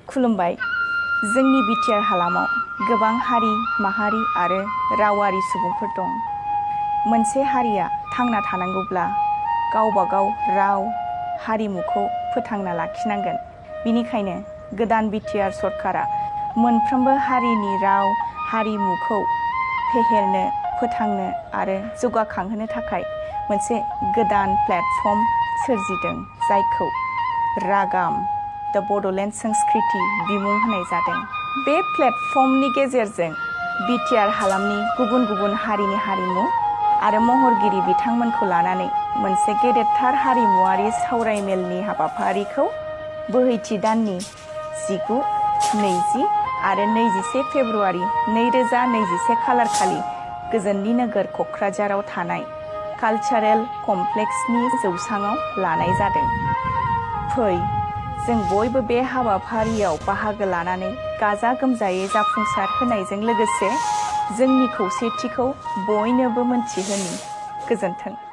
खुलुमबाय। जोंनि बिटिआर हालामाव गोबां हारि माहारि आरो रावारि सुबुंफोर दं। मोनसे हारिया थांना थानांगौब्ला गावबागाव राव हारिमुखौ फोथांना लाखिनांगोन। बिनिखायनो गोदान बिटिआर सरकारा मोनफ्रोमबो हारिनि राव हारिमुखौ फेहेरनो फोथांनो आरो जौगाखांहोनो थाखाय मोनसे गोदान प्लेटफर्म सोरजिदों, जायखौ रागाम द बड'लेण्ड संस्कृति बिमुं होनाय जादों। बे प्लेटफर्मनि गेजेरजों बिटिआर हालामनि गुबुन गुबुन हारिनि हारिमु आरो महरगिरि बिथांमोनखौ लानानै मोनसे गेदेरथार हारिमुआरि सावरायमेलनि हाबाफारिखौ बोहैथि दाननि 19, 20 आरो 21 फेब्रुआरि 2021 खालारखालि गोजोननि नोगोर क'क्राझाराव थानाय कालचारेल कमप्लेक्सनि जौसाङाव लानाय जादों। फै जों बयबो बे हाबाफारियाव बाहागो लानानै गाजा गोमजायै जाफुंसार होनायजों लोगोसे जोंनि खौसेथिखौ बयनोबो मोनथिहोनि। गोजोन्थों।